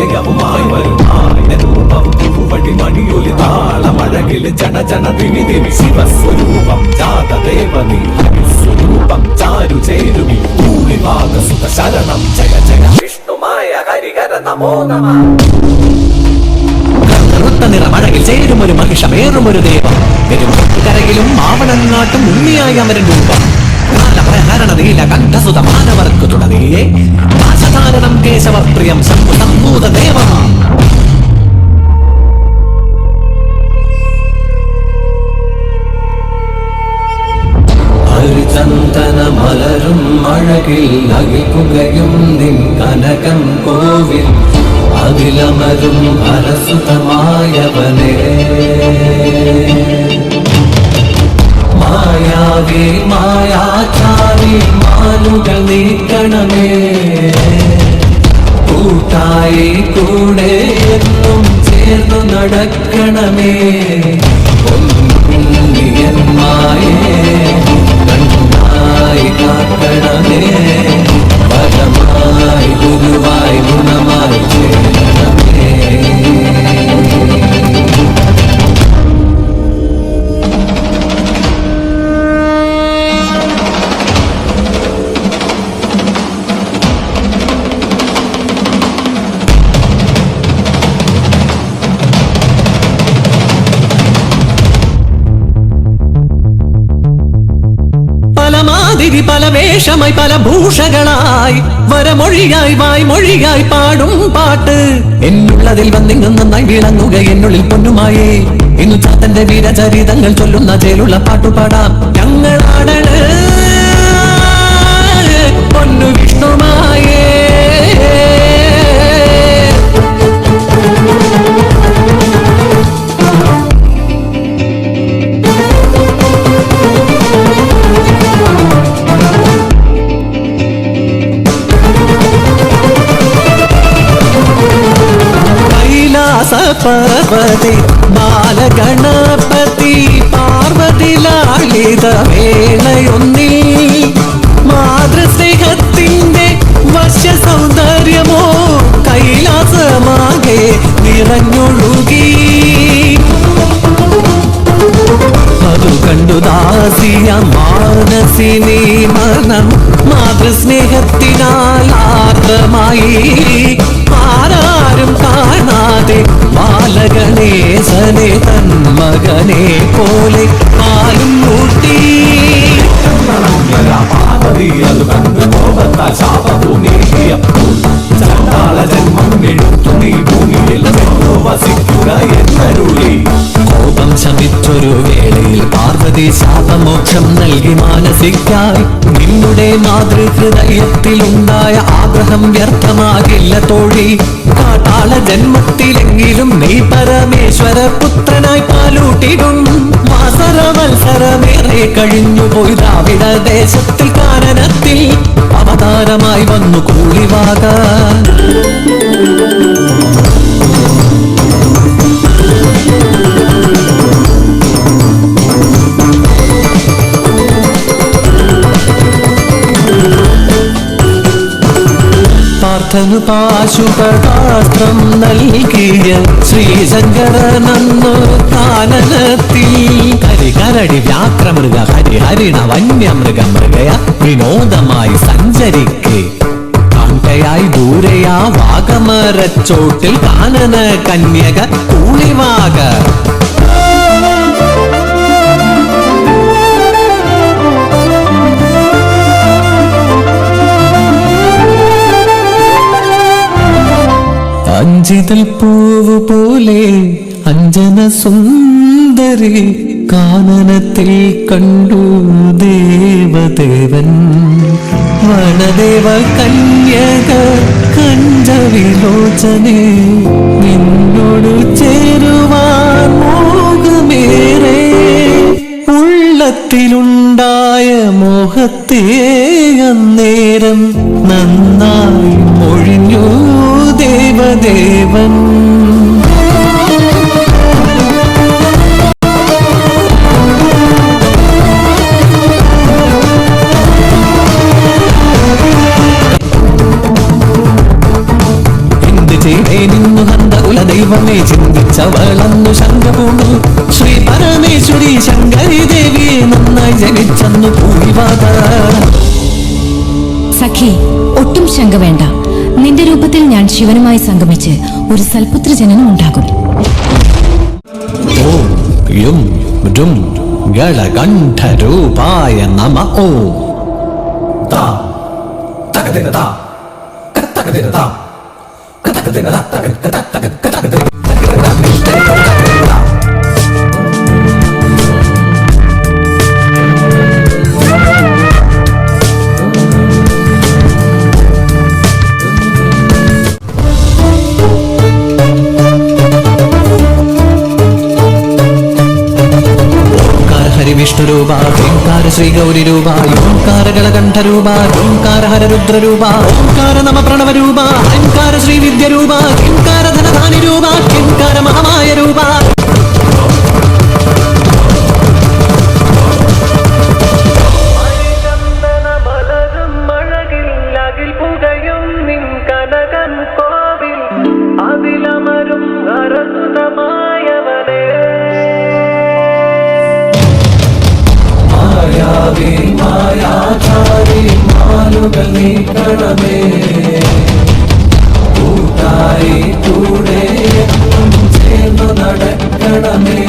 അഭയവുമായി വരുമാടി മണിയൊലി താളമഴകില് ജന ജന ദിനി ദിനി ശിവസ്വരൂപം ജാതദേവനി ഹരിസ്വരൂപം ചാരു ചേരുവി ഭൂമിഭാഗസുത ശരണം ജയ ജയ വിഷ്ണുമായ ഹരിഹര നമോ നമഃ. നിറമഴകിൽ ചേരുമൊരു മഹിഷമേറുമൊരു ദേവം കരകിലും ആവണങ്ങാട്ടും ഉണ്ണിയായി അമരൻ രൂപം ഹരണതീല കണ്ഠസുത മാനവർക്ക് തുടങ്ങിയേ നാശധാരണം കേശവപ്രിയം ശംഭു സംഭൂത ദേവ. ഹരിചന്ദന മലരും അഴകിൽ അകിൽപുകയും നിൻ കനകം കോവിൽ അഖിലമരും ഹരസുതമായവനേ മായാവി മായാചാരി മാനുകൾ നീക്കണമേ കൂട്ടായി കൂടെ എന്നും ചേർന്നു നടക്കണമേ പൊന്നിയന്മായേ കണ്ണായി കാക്കണമേ വരമായി ഗുരുവായി ഗുണമായി ചേരണമേ. പല വേഷമായി പല ഭൂഷകളായി വരമൊഴിയായി വായ്മൊഴിയായി പാടും പാട്ട് എന്നുള്ളതിൽ വന്നിങ്ങും നന്നായി വിളങ്ങുക എന്നുള്ളിൽ പൊന്നുമായേ ഇന്നു ചാത്തന്റെ വീരചരിതങ്ങൾ ചൊല്ലുന്ന ചേലുള്ള പാട്ടുപാടാം ഞങ്ങളാടണ് പൊന്നു വിഷ്ണുമായേ. പർവതി ബാലഗണപതി പാർവതി ലാളിത വേളയൊന്നിൽ മാതൃസ്നേഹത്തിന്റെ വശ്യ സൗന്ദര്യമോ കൈലാസമാകെ നിറഞ്ഞൊഴുകി അതു കണ്ടു ദാസിയ മാനസിനി മനം മാതൃസ്നേഹത്തിനാൽ ആർദ്രമായി ആരാരും കാണാതെ ബാലഗണേശനെ തൻ മകനെ പോലെ പാലും കൂട്ടി കോപം ശമിച്ചൊരു വേളയിൽ പാർവതി ശാപമോക്ഷം നൽകി മാനസിക്കായി നിന്നുടെ മാതൃഹൃദയത്തിലുണ്ടായ ആഗ്രഹം വ്യർത്ഥമാകില്ല തോഴി. കാട്ടാള ജന്മത്തിലെങ്കിലും നീ പരമേശ്വര പുത്രനായി പാലൂട്ടിടും വാസരവത്സരമേറെ കഴിഞ്ഞുപോയി ദ്രാവിഡ ദേശത്തിൽ കാനനത്തിൽ അവതാരമായി വന്നു കൂളിവാക. പാർത്ഥനു പാശുപതാസ്ത്രം നൽകിയ ശ്രീശങ്കരനന്നു കാനനത്തിൽ ഹരികരടി വ്യാക്രമൃഗ ഹരിഹരിണ വന്യമൃഗ മൃഗയ വിനോദമായി സഞ്ചരിക്കെ കാന്തയായി ദൂരയാ വാഗമരച്ചോട്ടിൽ കാനന കന്യക കൂളിവാക. അഞ്ചിതൽ പൂവ് പോലെ അഞ്ജന സുന്ദരി കാനനത്തിൽ കണ്ടു ദേവദേവൻ വനദേവ കന്യക കഞ്ചവിലോചനെ നിന്നോട് ചേരുവാൻ മോഹമേറെ ഉള്ളത്തിലുണ്ടായ മോഹത്തെ അന്നേരം നന്നായി മൊഴിഞ്ഞു ദേവദേവൻ. എന്ത് ചെയ്ത ദൈവമേ നിന്നു ഹന്ത കുലദൈവമേ ചിന്തിച്ചവളന്നു ശങ്ക പൂണ്ടു ശ്രീ പരമേശ്വരി ശങ്കരി ദേവിയെ നന്നായി ജനിച്ചെന്നു പൂവിവാദ. സഖി, ഒട്ടും ശങ്ക വേണ്ട. നിന്റെ രൂപത്തിൽ ഞാൻ ശിവനുമായി സംഗമിച്ച് ഒരു സൽപുത്ര ജനനം ഉണ്ടാകും. ഓം യും രും ഗളകണ്ഠരൂപായ നമ. ഓം താ തകദിന താ കതകദിന താ കതകദിന താ കതകദിന വിഷ്ണുരൂപ ഓംകാര ശ്രീ ഗൗരി രൂപ ഓംകാര ഗളകണ്ഠരൂപ ഓംകാര ഹരരുദ്രരൂപ ഓംകാര നമ പ്രണവരൂപ ഓംകാര ശ്രീ വിദ്യരൂപ ഓംകാര ധനധാനി രൂപ ഓംകാര മഹാമായ രൂപ. മായാചാരി മാലുകൾ നീക്കണമേ കൂട്ടായി കൂടെ ചേർന്നു നടക്കണമേ.